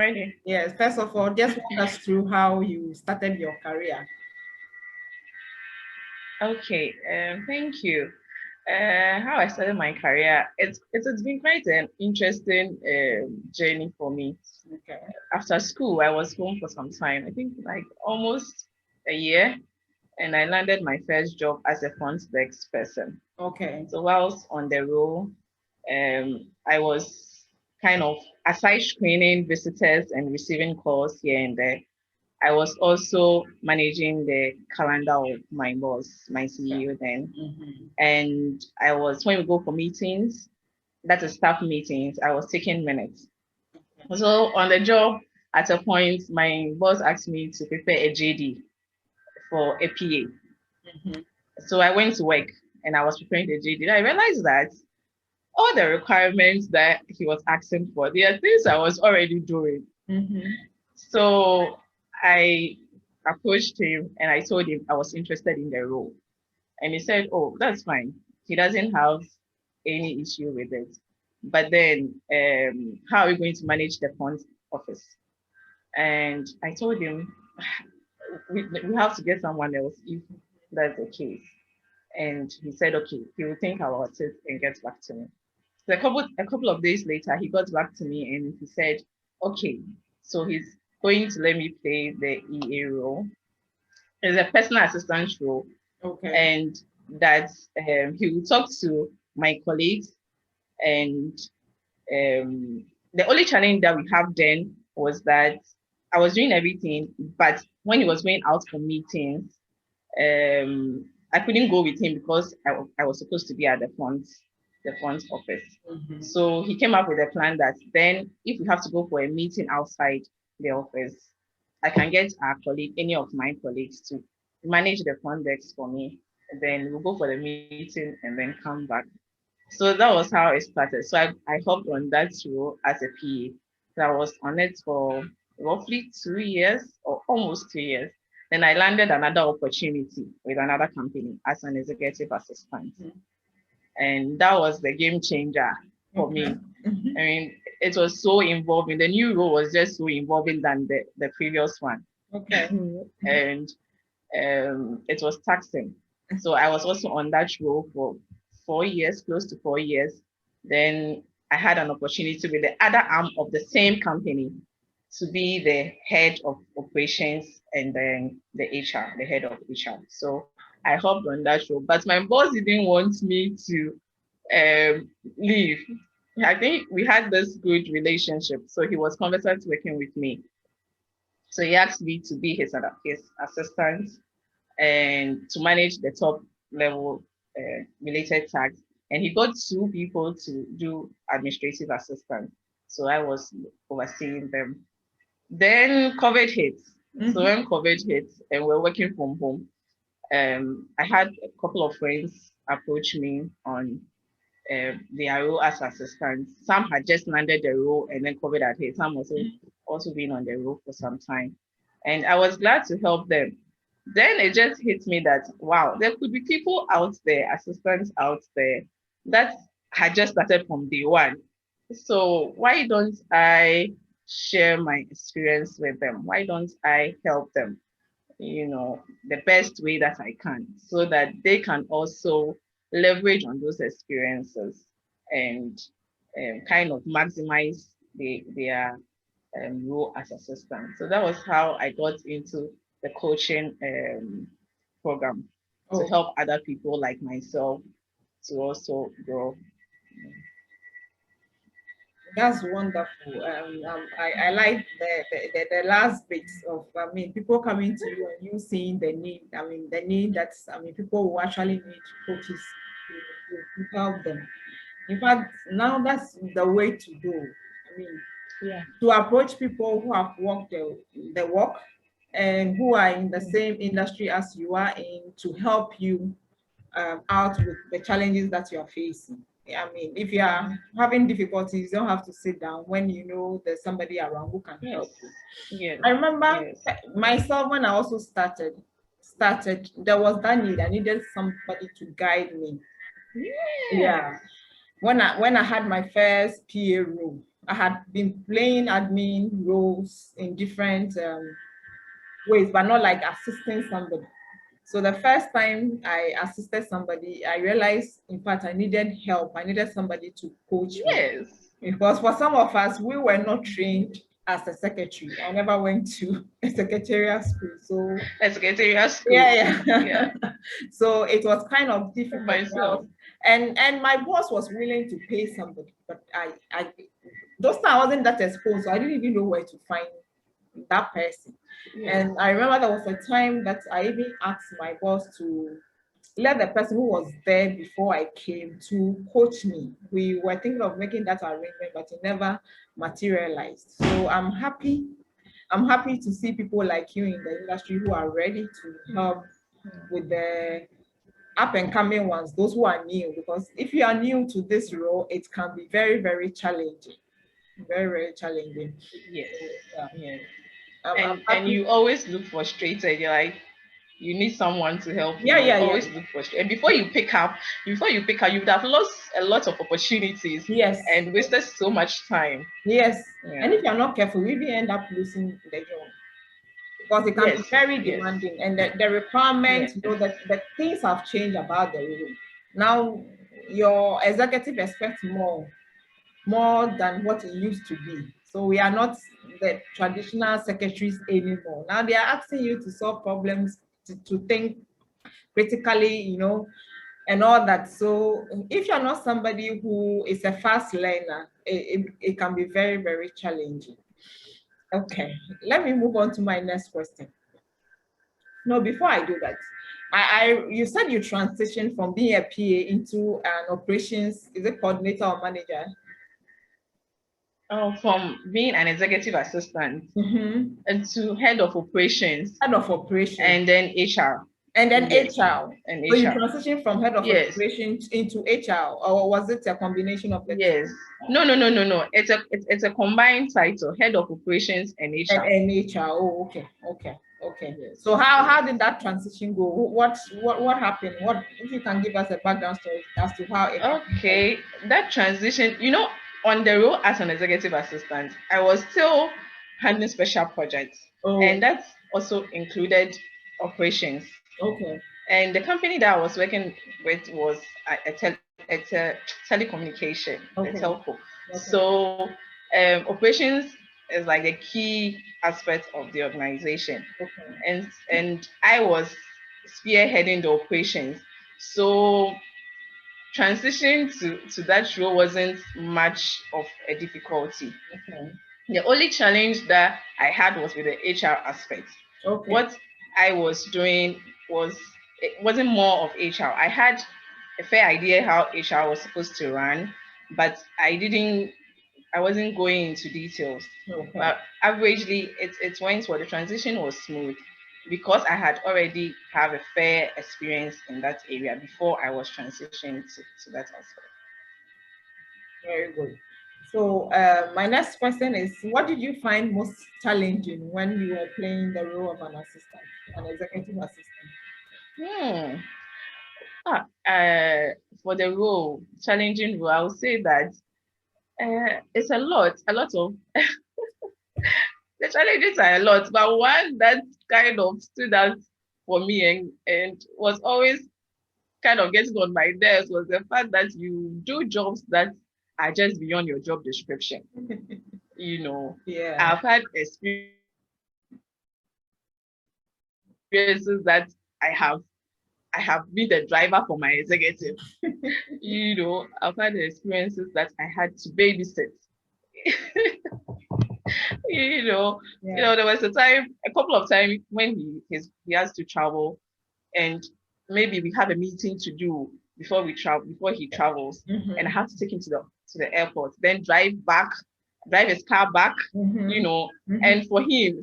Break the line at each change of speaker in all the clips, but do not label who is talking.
Ready?
Yes, first of all, just walk us through how you started your career.
Okay, thank you. How I started my career, it's been quite an interesting journey for me.
Okay.
After school, I was home for some time, I think like almost a year, and I landed my first job as a front desk person.
Okay.
So whilst on the role, I was kind of aside screening visitors and receiving calls here and there. I was also managing the calendar of my boss, my CEO then.
Mm-hmm.
And I was, when we go for meetings, that is staff meetings, I was taking minutes. So on the job, at a point, my boss asked me to prepare a JD for a PA.
Mm-hmm.
So I went to work and I was preparing the JD. I realized that all the requirements that he was asking for, there are things I was already doing.
Mm-hmm.
So I approached him and I told him I was interested in the role. And he said, oh, that's fine. He doesn't have any issue with it. But then, how are we going to manage the front office? And I told him, we have to get someone else if that's the case. And he said, okay, he will think about it and get back to me. So a couple of days later, he got back to me and he said, okay, so he's going to let me play the EA role. It's a personal assistant role,
Okay.
and that he will talk to my colleagues. And the only challenge that we have then was that I was doing everything, but when he was going out for meetings, I couldn't go with him because I was supposed to be at the front office.
Mm-hmm.
So he came up with a plan that then if we have to go for a meeting outside the office, I can get our colleague, any of my colleagues to manage the front desk for me. And then we'll go for the meeting and then come back. So that was how it started. So I hopped on that role as a PA. So I was on it for roughly 2 years or almost 2 years. Then I landed another opportunity with another company as an executive assistant.
Mm-hmm.
And that was the game changer for me.
Mm-hmm.
I mean, it was so involving. The new role was just so involving than the previous one.
Okay.
And it was taxing. So I was also on that role for 4 years, close to 4 years. Then I had an opportunity with the other arm of the same company to be the head of operations and then the HR, the head of HR. So I hopped on that role, but my boss didn't want me to leave. I think we had this good relationship, so he was conversant working with me. So he asked me to be his assistant and to manage the top level related tasks. And he got two people to do administrative assistance. So I was overseeing them. Then COVID hit. So
Mm-hmm.
when COVID hit and we're working from home, I had a couple of friends approach me on their role as assistants. Some had just landed the role and then COVID had hit. Some also been on the role for some time. And I was glad to help them. Then it just hit me that, wow, there could be people out there, assistants out there, that had just started from day one. So why don't I share my experience with them? Why don't I help them, the best way that I can so that they can also leverage on those experiences and kind of maximize their role as assistant. So that was how I got into the coaching program to
Oh,
help other people like myself to also grow.
that's wonderful. I like the last bits of, I mean, people coming to you and you seeing the need. I mean, the need that's, I mean, people who actually need coaches to help them. In fact, now that's the way to go. I mean,
Yeah.
to approach people who have walked the walk and who are in the same industry as you are in to help you out with the challenges that you are facing. I mean, if you are having difficulties, you don't have to sit down when you know there's somebody around who can
Yes.
help you.
Yes.
I remember
Yes.
myself when I also started, there was that need. I needed somebody to guide me.
Yes.
Yeah. When I had my first PA role, I had been playing admin roles in different ways, but not like assisting somebody. So the first time I assisted somebody, I realized, in fact, I needed help. I needed somebody to coach me.
Yes.
Because for some of us, we were not trained as a secretary. I never went to a secretarial school. So
A secretarial school.
yeah. So it was kind of difficult.
Myself.
And my boss was willing to pay somebody, but I those times I wasn't that exposed, so I didn't even know where to find that person.
Yes.
And I remember there was a time that I even asked my boss to let the person who was there before I came to coach me. We were thinking of making that arrangement, but it never materialized. So I'm happy to see people like you in the industry who are ready to help with the up and coming ones, those who are new, because if you are new to this role, it can be very, very challenging. Very, very challenging.
Yes.
Yeah.
Yes.
I'm
And you always look frustrated. You're like, you need someone to help you.
Yeah.
Always look frustrated. And before you pick up, you would have lost a lot of opportunities.
Yes.
And wasted so much time.
Yes.
Yeah.
And if you're not careful, we will end up losing the job. Because it can be very demanding. And the requirements, you know, that the things have changed about the role. Now your executive expects more than what it used to be. So we are not the traditional secretaries anymore. Now they are asking you to solve problems, to think critically, you know, and all that. So if you're not somebody who is a fast learner, it can be very, very challenging. Okay, let me move on to my next question. No, before I do that, you said you transitioned from being a PA into an operations, is it coordinator or manager?
From being an executive assistant and to head of operations.
Head of operations.
And then HR.
And then
yes.
HR.
And
so
HR.
you transitioned from head of operations into HR, or was it a combination of the
Yes.
two?
No. It's a combined title, head of operations and HR.
And HR. Oh, okay. Yes. So how did that transition go? What happened? What, if you can give us a background story as to how it happened?
Okay, that transition, you know, on the role as an executive assistant, I was still handling special projects. And that also included operations.
Okay.
And the company that I was working with was a telecommunication, a telco. Okay. So operations is like a key aspect of the organization. Okay. And I was spearheading the operations. So transitioning to that role wasn't much of a difficulty. Okay. The only challenge that I had was with the HR aspect. Okay. What I was doing it wasn't more of HR. I had a fair idea how HR was supposed to run, but I wasn't going into details. Okay. But averagely, it went well. The transition was smooth because I had already have a fair experience in that area before I was transitioning to that aspect. Very good.
So my next question is, what did you find most challenging when you were playing the role of an assistant, an executive assistant?
For the role, challenging role, I would say that it's a lot of the challenges are a lot, but one that kind of stood out for me and was always kind of getting on my nerves was the fact that you do jobs that are just beyond your job description. You know, I've had experiences that I have been the driver for my executive. You know, I've had experiences that I had to babysit. You know, there was a couple of times when he has to travel, and maybe we have a meeting to do before he travels, and I have to take him to the airport, then drive his car back, you know, and for him,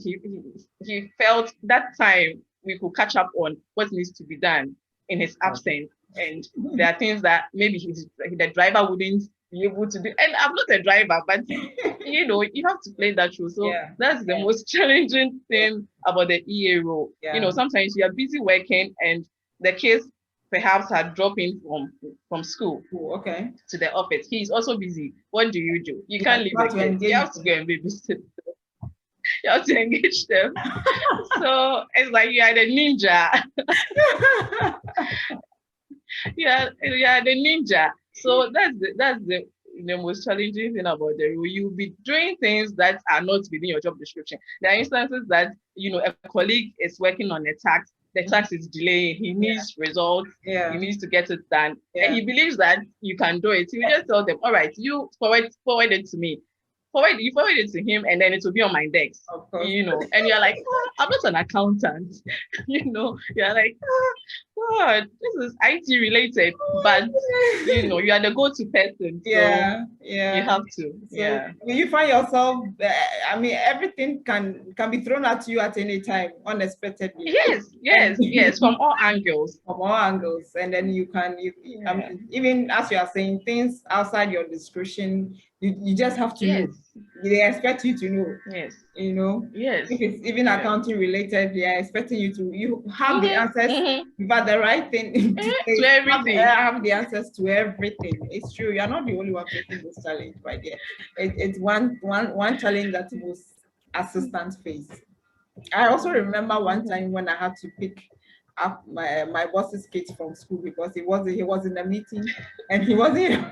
he felt that time we could catch up on what needs to be done in his absence, and there are things that maybe the driver wouldn't be able to do. And I'm not a driver, but you know, you have to play that role. So that's the most challenging thing about the EA role. You know, sometimes you are busy working and the kids perhaps had dropped in from school
Oh, okay.
to the office. He's also busy. What do? You
Yeah,
can't leave
you have
the
to
kids. You
engage.
have to go and babysit. You have to engage them. So it's like you are the ninja. You are the ninja. So that's the most challenging thing about the role. You'll be doing things that are not within your job description. There are instances that a colleague is working on a task, the task is delaying, he needs results, he
Yeah.
needs to get it done,
Yeah.
and he believes that you can do it. You just tell them, all right, you forward it to me. You forward it to him, and then it will be on my desk.
Of course.
And you're like, I'm not an accountant. You're like, God, this is IT related, but you are the go-to person. So
Yeah.
you have to.
So when you find yourself, everything can be thrown at you at any time, unexpectedly.
Yes, from all angles.
From all angles, and then even as you are saying things outside your discretion, you just have to know. They expect you to know.
Yes.
If it's even accounting related, they are expecting you have the answers, but the right thing
to everything.
Have the answers to everything. It's true. You're not the only one facing this challenge, right there. It's one challenge that most assistants face. I also remember one time when I had to pick up my boss's kids from school because he was in a meeting and he wasn't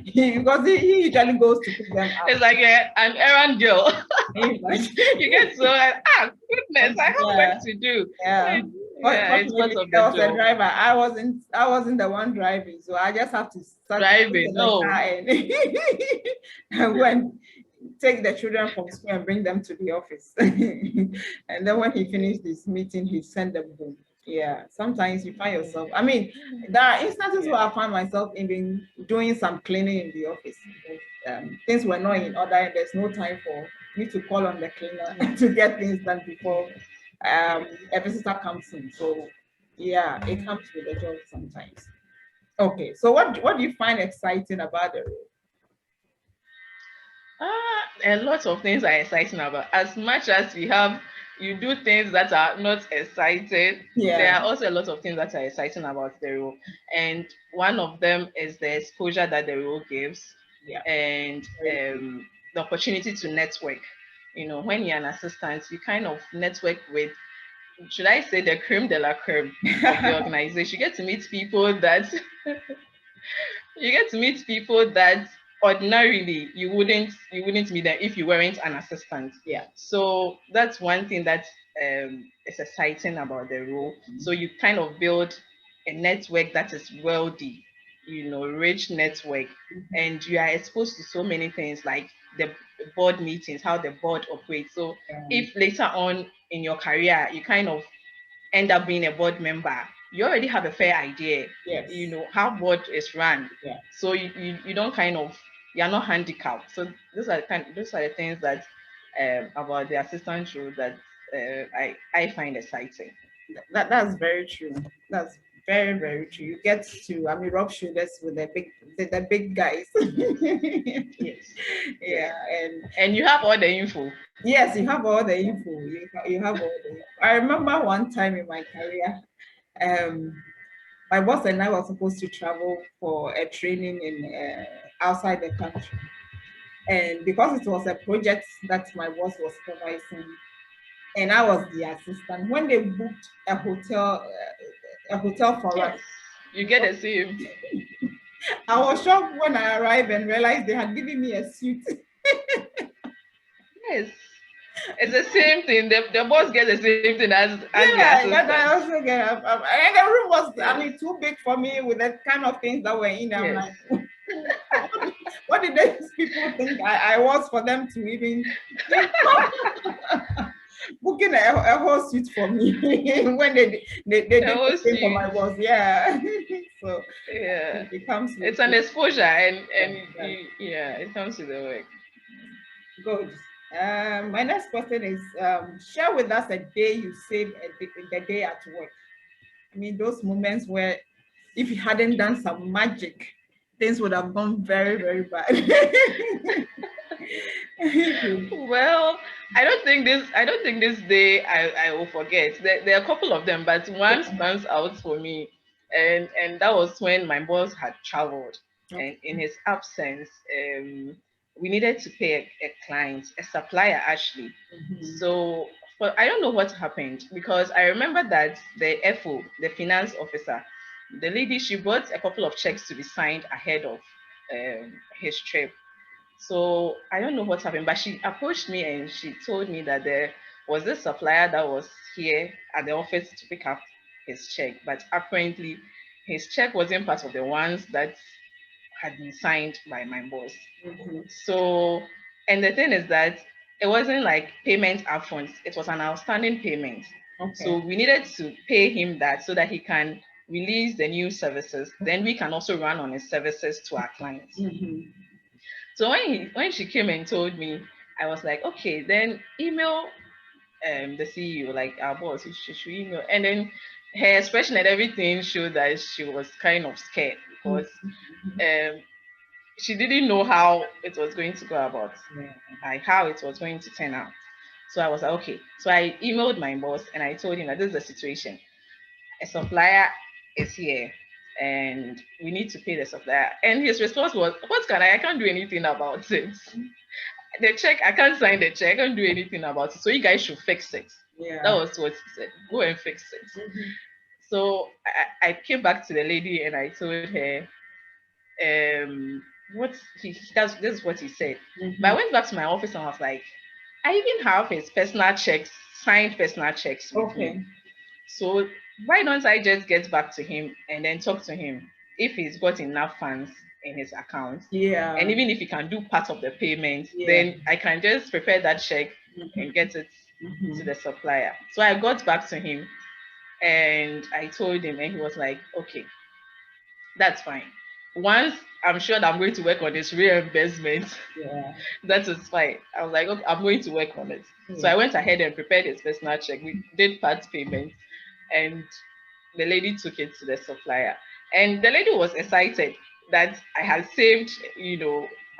because he usually goes to pick them up.
It's like an errand girl. You get so goodness, I have work to do.
It's part of the job. A driver. I wasn't the one driving, so I just have to start
driving.
And when take the children from school and bring them to the office. And then when he finished this meeting, he sent them home. Yeah, sometimes you find yourself, there are instances where I find myself even doing some cleaning in the office. Things were not in order and there's no time for me to call on the cleaner to get things done before a visitor comes in. So yeah, it comes with the job sometimes. Okay, so what do you find exciting about the role?
A lot of things are exciting about. As much as you do things that are not exciting, there are also a lot of things that are exciting about the role. And one of them is the exposure that the role gives, and the opportunity to network. When you're an assistant, you kind of network with, should I say, the creme de la creme of the organization. You get to meet people that ordinarily you wouldn't meet them if you weren't an assistant. So that's one thing that is exciting about the role. So you kind of build a network that is wealthy, rich network, and you are exposed to so many things like the board meetings, how the board operates. So if later on in your career you kind of end up being a board member, you already have a fair idea, how board is run. So you don't you're not handicapped. So those are the things that about the assistant role that I find exciting.
That's very true. That's very, very true. You get to rub shoulders with the big guys.
And you have all the info.
Yes, you have all the info. You have all the info. I remember one time in my career, my boss and I were supposed to travel for a training in outside the country. And because it was a project that my boss was supervising, and I was the assistant, when they booked a hotel for us,
you get a same.
I was shocked when I arrived and realized they had given me a suit.
Yes. It's the same thing. The boss gets the same thing as the assistant.
I also get. And the room was, too big for me with the kind of things that were in there. Yes. I'm like, what did these people think I was for them to even booking a whole suit for me when they did the same for my boss? So it comes.
It's an exposure, and it comes to the work.
Good. My next question is, share with us a day you saved the day at work. Those moments where if you hadn't done some magic, things would have gone very, very bad.
Well, I don't think this day I will forget. There are a couple of them, but one stands out for me. And that was when my boss had traveled,
Okay.
and in his absence, we needed to pay a client, a supplier actually. So I don't know what happened, because I remember that the FO, the finance officer, the lady, she brought a couple of checks to be signed ahead of his trip. So I don't know what happened, but she approached me and she told me that there was this supplier that was here at the office to pick up his check, but apparently his check wasn't part of the ones that had been signed by my boss. So, and the thing is that it wasn't like payment upfront, it was an outstanding payment. So we needed to pay him that so that he can release the new services. Then we can also run on his services to our clients. So when she came and told me, I was like, okay, then email the CEO, like our boss, she should email. And then her expression and everything showed that she was kind of scared, because she didn't know how it was going to go about, like how it was going to turn out. So I was like, okay. So I emailed my boss and I told him that this is the situation. A supplier is here and we need to pay the supplier. And his response was, what can I can't do anything about it. The check, I can't sign the check, I can't do anything about it. So you guys should fix it. That was what he said. Go and fix it. So I came back to the lady and I told her, what he does, this is what he said. But I went back to my office and I was like, I even have his personal checks, signed personal checks with me. So why don't I just get back to him and then talk to him if he's got enough funds in his account? And even if he can do part of the payment, then I can just prepare that check and get it to the supplier. So I got back to him and I told him, and he was like, okay, that's fine. Once I'm sure that I'm going to work on this reimbursement, that is fine. I was like, okay, I'm going to work on it. So I went ahead and prepared his personal check. We did part payment, and the lady took it to the supplier. And the lady was excited that I had saved,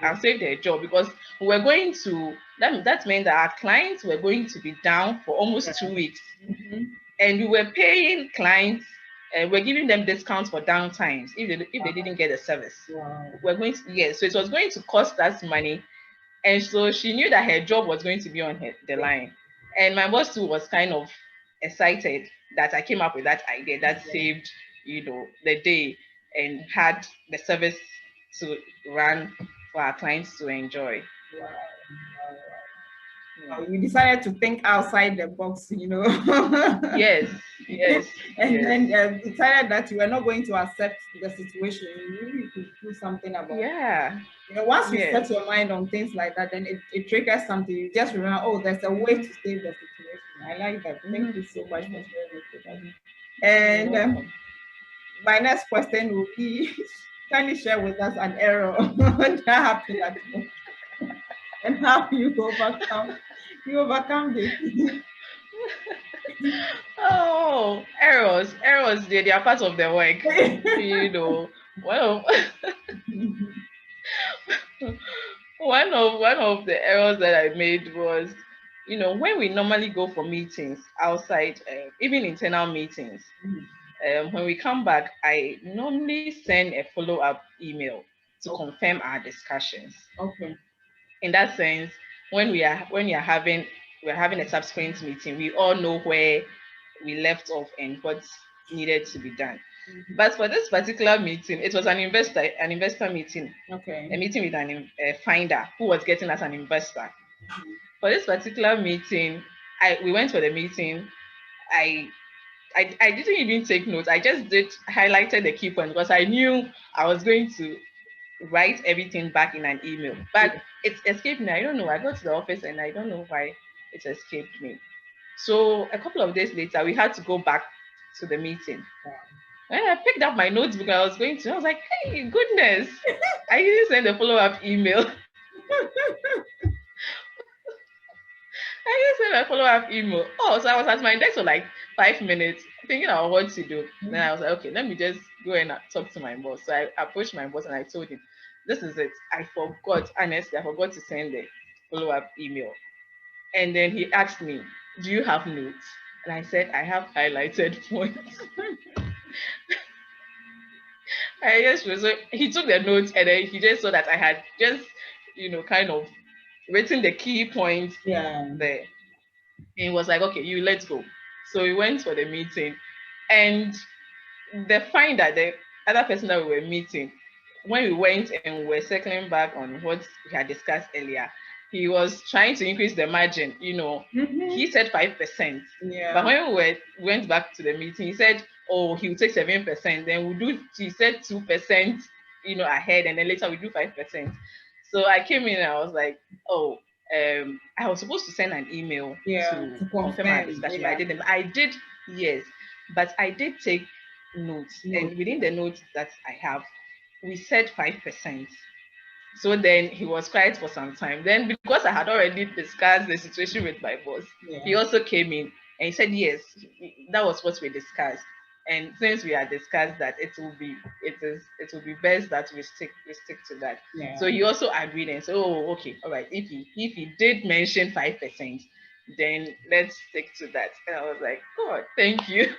I saved her job, because we were going to, that meant that our clients were going to be down for almost 2 weeks. And we were paying clients, and we're giving them discounts for downtimes if they didn't get a service. We're going to, so it was going to cost us money. And so she knew that her job was going to be on the line. And my boss too was kind of excited that I came up with that idea that saved, the day and had the service to run for our clients to enjoy.
You decided to think outside the box,
Yes.
And then decided that you were not going to accept the situation. You really could do something about it. Once you set your mind on things like that, then it triggers something. You just remember, oh, there's a way to save the situation. I like that. Thank you so much for sharing it. And my next question will be, can you share with us an error that happened at work and how you overcome this?
Oh, errors, they are part of the work. One of the errors that I made was, when we normally go for meetings outside, even internal meetings, when we come back, I normally send a follow-up email to confirm our discussions. In that sense, when we're having a subsequent meeting, we all know where we left off and what needed to be done. But for this particular meeting, it was an investor meeting. A meeting with a finder who was getting us an investor. For this particular meeting, we went for the meeting. I didn't even take notes. I just highlighted the key points because I knew I was going to write everything back in an email. But it escaped me. I don't know. I got to the office and I don't know why it escaped me. So a couple of days later, we had to go back to the meeting. When I picked up my notebook, I was like, hey, goodness, I didn't send a follow-up email. I didn't send a follow-up email. Oh, so I was at my desk for like 5 minutes thinking about what to do. Then I was like, okay, let me just go and talk to my boss. So I approached my boss and I told him, this is it. Honestly, I forgot to send the follow-up email. And then he asked me, do you have notes? And I said, I have highlighted points. Yes, so he took the notes and then he just saw that I had just, kind of written the key points
Yeah.
there. And he was like, okay, you let's go. So we went for the meeting, and the finder, the other person that we were meeting, when we went and we were circling back on what we had discussed earlier, he was trying to increase the margin. He said 5%.
Yeah.
But when went back to the meeting, he said, oh, he will take 7%. Then he said 2%, ahead, and then later we do 5%. So I came in and I was like, oh, I was supposed to send an email to confirm our discussion, but I didn't. I did, yes, but I did take notes, and within the notes that I have, we said 5%. So then he was quiet for some time. Then, because I had already discussed the situation with my boss, he also came in and he said, yes, that was what we discussed. And since we had discussed that, it will be best that we stick to that.
Yeah.
So he also agreed and said, oh, okay, all right. If he did mention 5%, then let's stick to that. And I was like, God, thank you.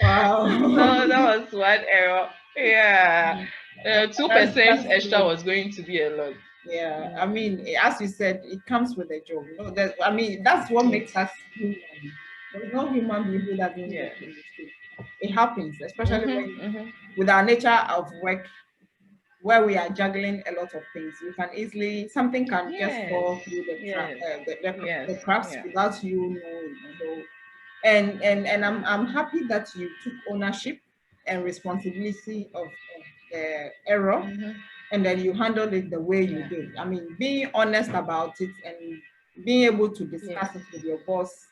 Wow.
So that was one error. Yeah. 2% extra was going to be a lot.
Yeah, I mean, as you said, it comes with a job. That's what makes us human. There's no human being who doesn't make a mistake. It happens, especially when with our nature of work, where we are juggling a lot of things. You can easily, something can just fall through the cracks without you knowing. So, and I'm happy that you took ownership and responsibility of the error, and then you handled it the way you did. I mean, being honest about it and being able to discuss it with your boss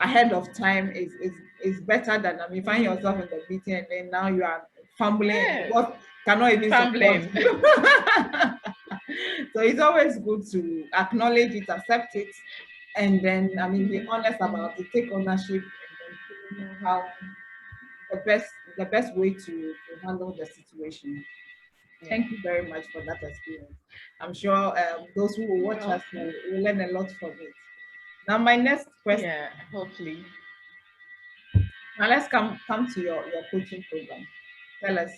ahead of time is better than, I mean, find yourself in the meeting and then now you are fumbling and your boss cannot even support you. So it's always good to acknowledge it, accept it, and then, I mean, be honest about it, take ownership, and then how the best way to handle the situation. Thank you very much for that experience. I'm sure those who will watch us will learn a lot from it. Now, my next question.
Yeah, hopefully.
Now, let's come to your coaching program. Tell us,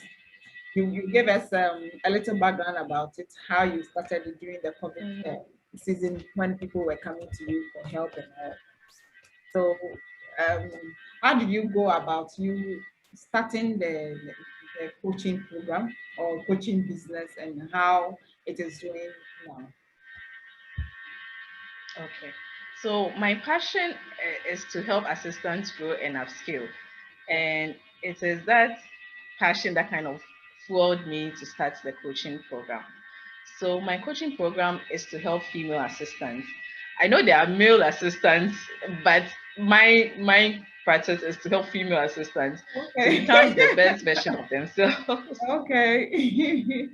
you gave us a little background about it, how you started it during the COVID season when people were coming to you for help and all. So, how did you go about you starting the coaching program or coaching business, and how it is doing now?
Okay. So my passion is to help assistants grow and upskill. And it is that passion that kind of fueled me to start the coaching program. So my coaching program is to help female assistants. I know there are male assistants, but my practice is to help female assistants to become the best version of themselves.
Okay.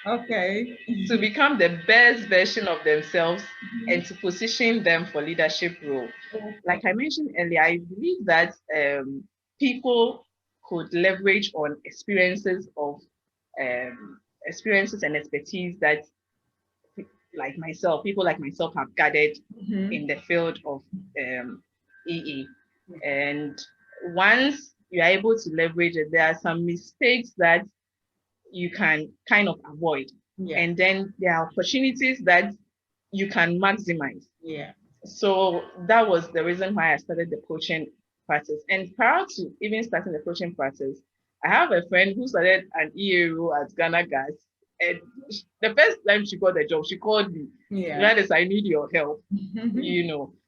Okay.
To become the best version of themselves and to position them for leadership role. Like I mentioned earlier, I believe that people could leverage on experiences and expertise that people like myself have gathered in the field of EE. And once you are able to leverage it, there are some mistakes that you can kind of avoid. And then there are opportunities that you can maximize. So that was the reason why I started the coaching practice. And prior to even starting the coaching practice, I have a friend who started an EA role at Ghana Gas. And the first time she got the job, she called me. Gladys, I need your help.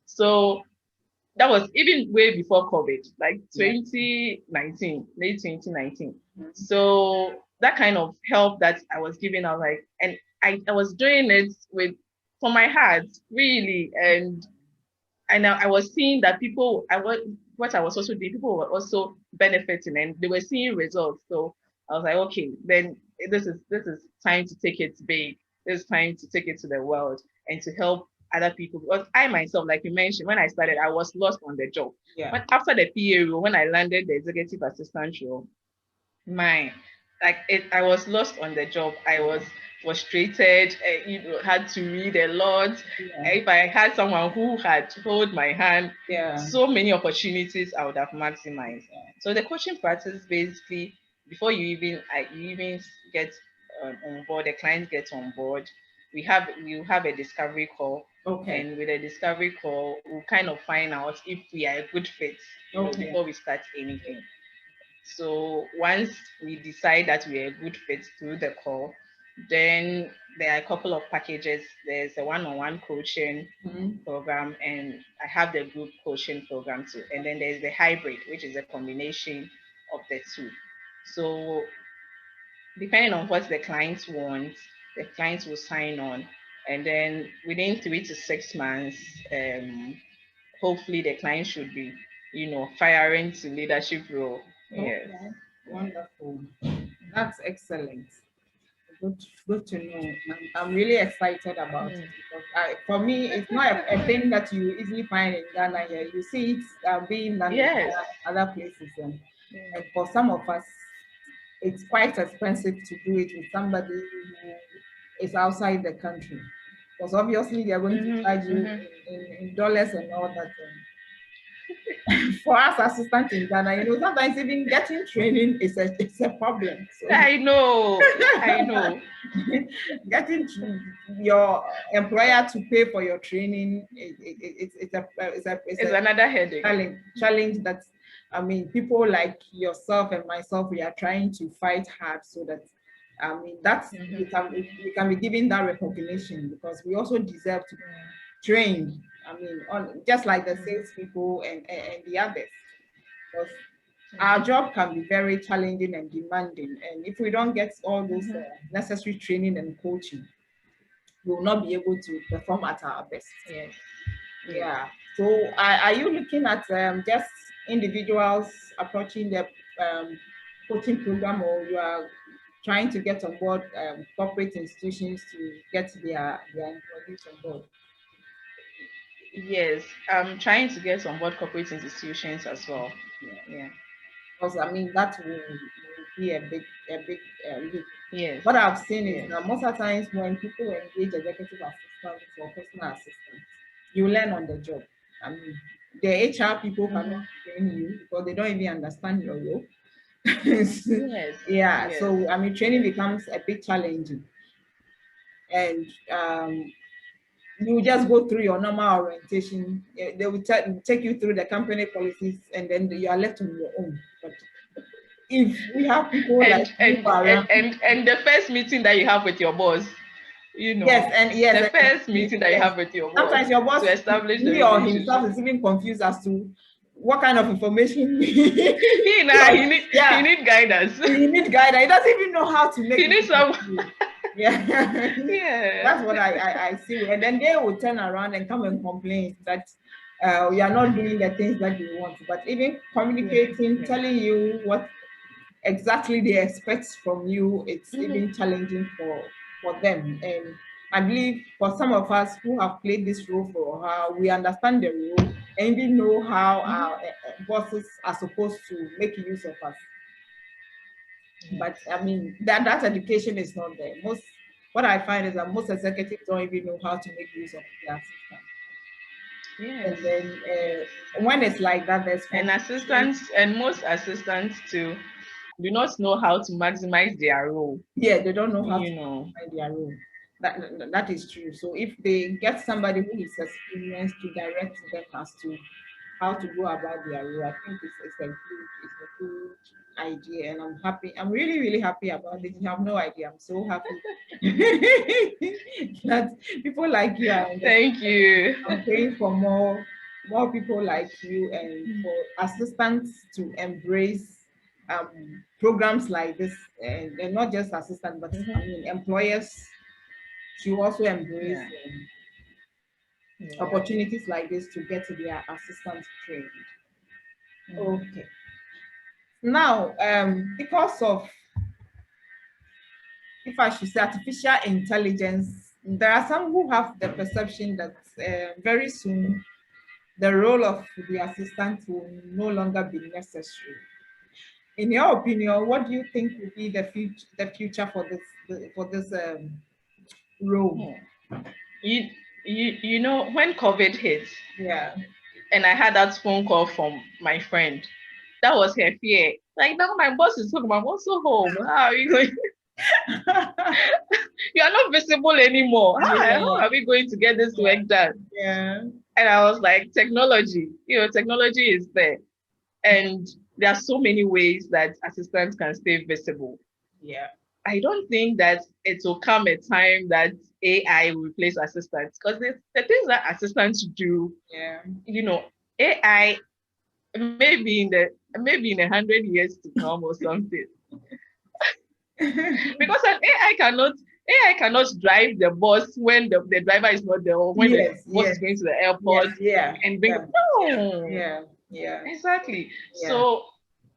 So that was even way before COVID, like 2019, late 2019. So that kind of help that I was giving, I was like, and I was doing it for my heart, really. And I was seeing that what I was also doing, people were also benefiting and they were seeing results. So I was like, okay, then this is time to take it big. It's time to take it to the world and to help other people. Because I myself, like you mentioned, when I started, I was lost on the job. But after the PA role, when I landed the executive assistant role, I was lost on the job. I was frustrated, had to read a lot. If I had someone who had hold my hand, so many opportunities I would have maximized. So the coaching practice basically, before you even get on board, the client gets on board, we have a discovery call. And with a discovery call, we'll kind of find out if we are a good fit before we start anything. So once we decide that we are a good fit through the call, then there are a couple of packages. There's a one-on-one coaching program, and I have the group coaching program too. And then there's the hybrid, which is a combination of the two. So depending on what the clients want, the clients will sign on. And then within 3 to 6 months, hopefully the client should be, firing to leadership role. Yes.
Wonderful. That's excellent. Good to know. I'm really excited about it because for me, it's not a thing that you easily find in Ghana here. You see it being done in other places, and for some of us, it's quite expensive to do it with somebody who is outside the country, because obviously they're going to charge you in dollars and all that. For us assistants in Ghana, sometimes even getting training is a problem. So,
I know.
Getting your employer to pay for your training, it's
another headache.
Challenge that, people like yourself and myself, we are trying to fight hard so that, that's we can be given that recognition, because we also deserve to be trained. Just like the salespeople and the others, because our job can be very challenging and demanding, and if we don't get all those necessary training and coaching, we will not be able to perform at our best.
Yes.
Yeah. So, are you looking at just individuals approaching the coaching program, or you are trying to get on board corporate institutions to get their employees on board?
Yes, I'm trying to get on board corporate institutions as well. Yeah.
Because that will be a big leap.
Yes.
What I've seen is that most of the times when people engage executive assistants or personal assistants, you learn on the job. The HR people cannot train you because they don't even understand your role.
Yes.
Yeah. Yes. So training becomes a bit challenging, and you just go through your normal orientation. They will take you through the company policies, and then you are left on your own. But if we have people
and the first meeting that you have with your boss, the first meeting that you have with your boss.
Sometimes your boss,
to establish
he or himself, is even confused as to what kind of information he
need guidance.
He needs guidance. He doesn't even know how to make.
He needs someone.
Yeah. That's what I see. And then they will turn around and come and complain that we are not doing the things that they want. But even communicating, telling you what exactly they expect from you, it's even challenging for them. And I believe for some of us who have played this role for a while, we understand the role and even know how our bosses are supposed to make use of us. But that education is not there. What I find is that most executives don't even know how to make use of their assistant.
Yes.
And then when it's like that, there's
most assistants too do not know how to maximize their role.
Yeah, they don't know how to maximize their role. That is true. So if they get somebody who is experienced to direct them as to how to go about their role, I think it's a good idea, and I'm happy. I'm really, really happy about it. You have no idea. I'm so happy that people like you are.
Thank you.
I'm praying for more people like you, and for assistants to embrace programs like this, and not just assistants, but employers should also embrace opportunities like this to get their assistants trained. Okay. Now, because of, if I should say, artificial intelligence, there are some who have the perception that very soon the role of the assistant will no longer be necessary. In your opinion, what do you think will be the future for this role?
You know, when COVID hit,
Yeah.
and I had that phone call from my friend, that was her fear. Like, now my boss is home, I'm also home. How are you going? You are not visible anymore. How are we going to get this work done?
Yeah.
And I was like, technology, technology is there. And there are so many ways that assistants can stay visible.
Yeah.
I don't think that it will come a time that AI will replace assistants, because the things that assistants do,
Yeah.
AI maybe in 100 years to come or something. Because AI cannot drive the bus when the driver is not there, or when the bus is going to the airport and bring. No.
Yeah.
Exactly.
Yeah.
So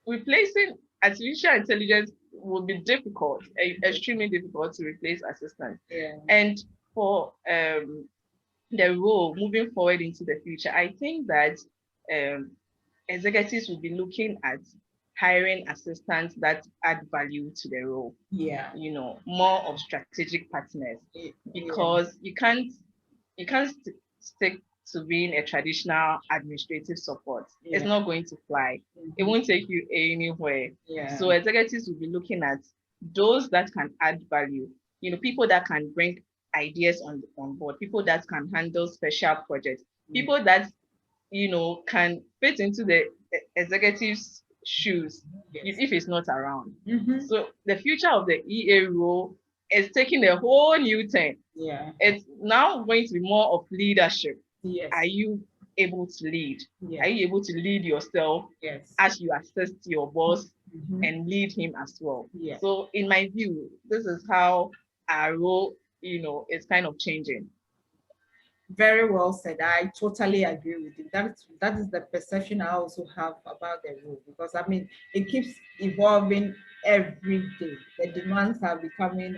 replacing artificial intelligence will be difficult, extremely difficult to replace assistants.
Yeah.
And for the role moving forward into the future, I think that um, executives will be looking at hiring assistants that add value to the role.
Yeah.
More of strategic partners, because you can't stick to being a traditional administrative support. It's not going to fly. It won't take you anywhere. So executives will be looking at those that can add value. People that can bring ideas on board, people that can handle special projects, people that can fit into the executive's shoes if it's not around. So the future of the EA role is taking a whole new turn.
Yeah.
It's now going to be more of leadership.
Yes.
Are you able to lead?
Yeah.
Are you able to lead yourself as you assist your boss and lead him as well?
Yeah.
So in my view, this is how our role, is kind of changing.
Very well said. I totally agree with you. That is the perception I also have about the role, because it keeps evolving every day. The demands are becoming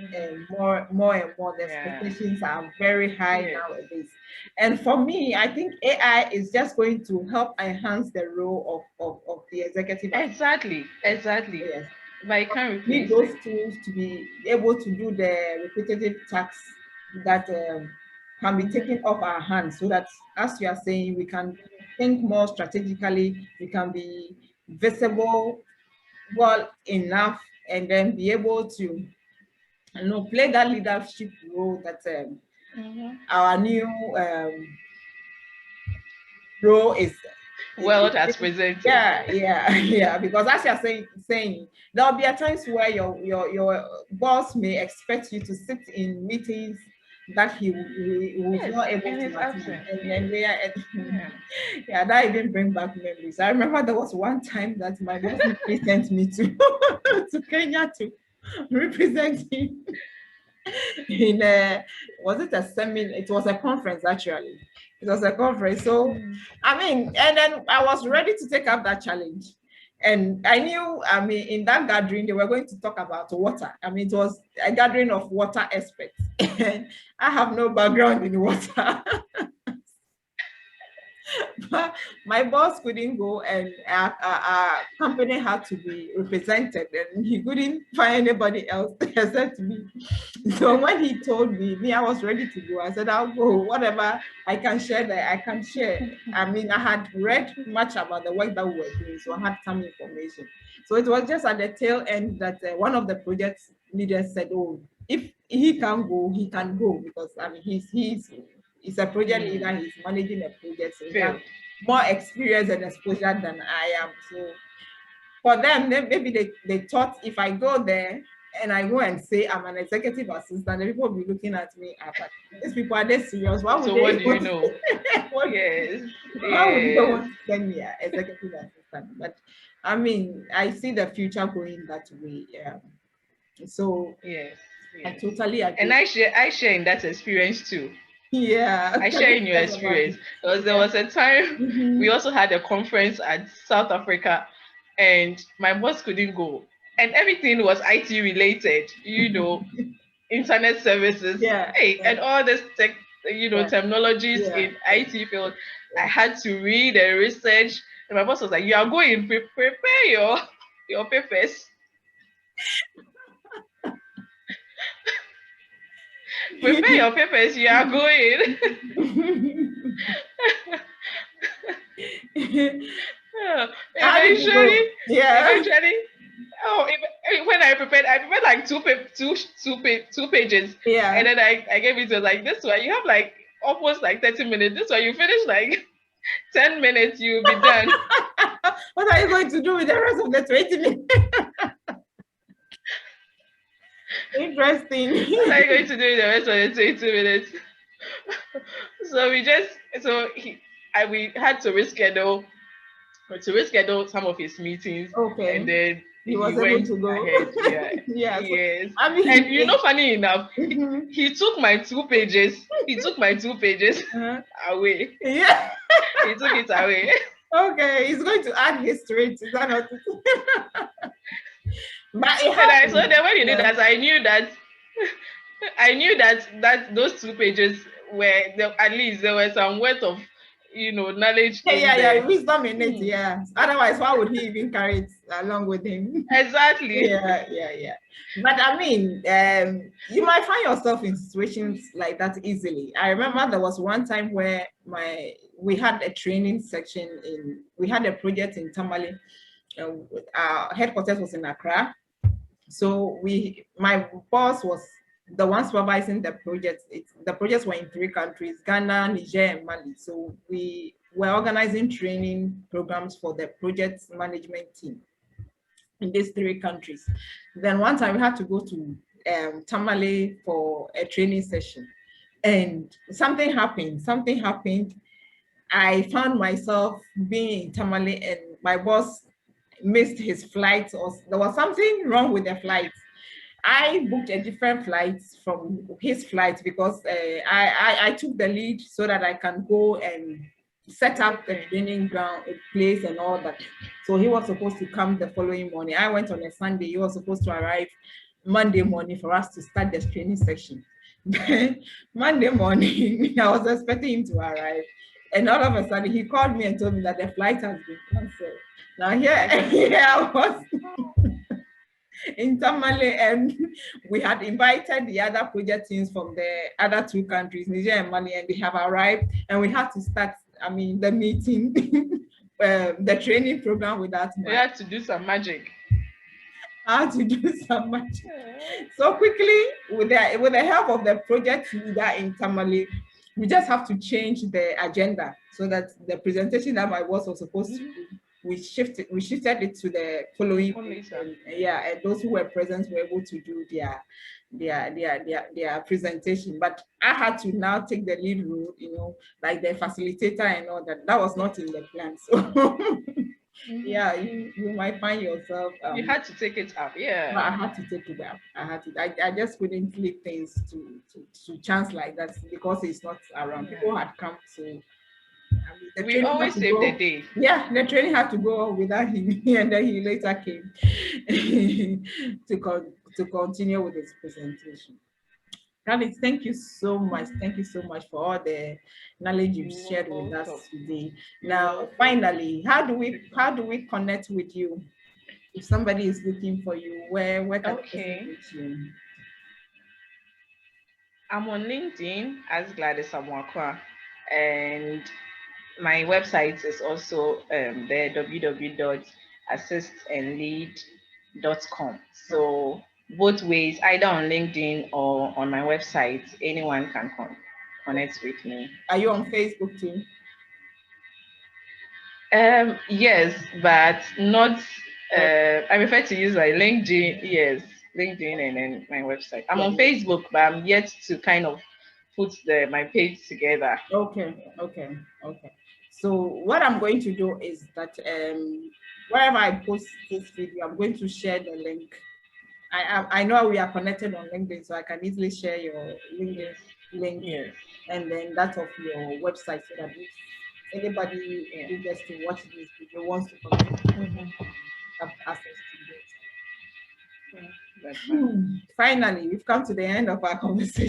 more and more. The expectations are very high nowadays. And for me, I think AI is just going to help enhance the role of the executive.
Exactly. Yes. But I can't
need
replace
those tools to be able to do the repetitive tasks that can be taken off our hands, so that, as you are saying, we can think more strategically, we can be visible well enough, and then be able to play that leadership role that our new role is
world has presented.
Yeah. Because as you're saying, there'll be a times where your boss may expect you to sit in meetings that he was not able to attend. And that even bring back memories. I remember there was one time that my boss sent me to to Kenya to represent him in was it a seminar? It was a conference, actually. It was a conference. So and then I was ready to take up that challenge. And I knew, in that gathering, they were going to talk about water. It was a gathering of water experts. And I have no background in water. But my boss couldn't go, and our company had to be represented, and he couldn't find anybody else except me. So when he told me, I was ready to go. I said, I'll go. Whatever I can share there, I can share. I had read much about the work that we were doing, so I had some information. So it was just at the tail end that one of the project leaders said, oh, if he can go, he can go, because he's a project leader, he's managing a project, so he has more experience and exposure than I am. So for them, maybe they thought, if I go there and I go and say I'm an executive assistant, then people will be looking at me, but these people, are they serious? Why would
so
they
what do you know?
Why would they want to send me an executive assistant? But I see the future going that way. So
yes.
I totally agree.
And I share in that experience too.
Yeah.
I share in your experience, because there was a time we also had a conference at South Africa, and my boss couldn't go, and everything was IT related, internet services, and all this tech, terminologies in IT field. I had to read and research, and my boss was like, "You are going, prepare your papers." Prepare your papers, you are going.
How did you go?
Eventually,
Yeah.
eventually, when I prepared like two pages,
Yeah.
and then I gave it to her, like, this one. You have like almost like 30 minutes. This one you finish like 10 minutes, you'll be done.
What are you going to do with the rest of the 20 minutes? Interesting.
What are you going to do with the rest of the 20 minutes? So we had to reschedule some of his meetings,
Okay.
and then
He
he
was able
went
to go.
ahead. Yeah,
Yeah. So,
yes.
I
And
mean,
funny enough,
mhm.
he took my 2 pages. He took my 2 pages away.
Yeah.
He took it away.
Okay. He's going to add history to that. Not but it
And so
happened.
then when he did
Yeah.
that, I knew that those 2 pages were at least there was some worth of knowledge in
Yeah.
there.
Wisdom in it. Yeah. Otherwise, why would he even carry it along with him?
Exactly.
Yeah. But I mean, you might find yourself in situations like that easily. I remember there was one time where we had a training section we had a project in Tamale. Our headquarters was in Accra. So my boss was the one supervising the project. The projects were in 3 countries, Ghana, Niger, and Mali. So we were organizing training programs for the project management team in these 3 countries. Then one time we had to go to Tamale for a training session, and something happened. I found myself being in Tamale, and my boss missed his flight, or there was something wrong with the flight. I booked a different flight from his flight because I took the lead so that I can go and set up the training ground place and all that. So he was supposed to come the following morning. I went on a Sunday. He was supposed to arrive Monday morning for us to start the training section. Monday morning, I was expecting him to arrive. And all of a sudden, he called me and told me that the flight has been canceled. Now, here I was in Tamale, and we had invited the other project teams from the other 2 countries, Niger and Mali, and they have arrived, and we had to start, the meeting, the training program without
We had to do some magic.
How to do some magic. So quickly, with the help of the project leader in Tamale, we just have to change the agenda so that the presentation that my boss was supposed to do, we shifted it to the following week. And those who were present were able to do their presentation. But I had to now take the lead role, like the facilitator and all that. That was not in the plan. So yeah, you might find yourself.
You had to take it up, yeah.
I had to take it up. I just couldn't leave things to chance like that because it's not around. Yeah. People had come to.
We always save the day.
Yeah, the training had to go without him, and then he later came to continue with his presentation. Gladys, thank you so much. Thank you so much for all the knowledge you've shared with us today. Now, finally, how do we connect with you? If somebody is looking for you, where can they reach you?
I'm on LinkedIn as Gladys Arthur, and my website is also there, www.assistandlead.com. So both ways, either on LinkedIn or on my website, anyone can connect with me.
Are you on Facebook too?
Yes, but not. I prefer to use like LinkedIn. Yes, LinkedIn and then my website. I'm on Facebook, but I'm yet to kind of put my page together.
Okay. So what I'm going to do is that wherever I post this video, I'm going to share the link. I know we are connected on LinkedIn, so I can easily share your LinkedIn link, and then that of your website, so that if anybody who gets to watch this video wants to connect, have access to it. Finally, we've come to the end of our conversation.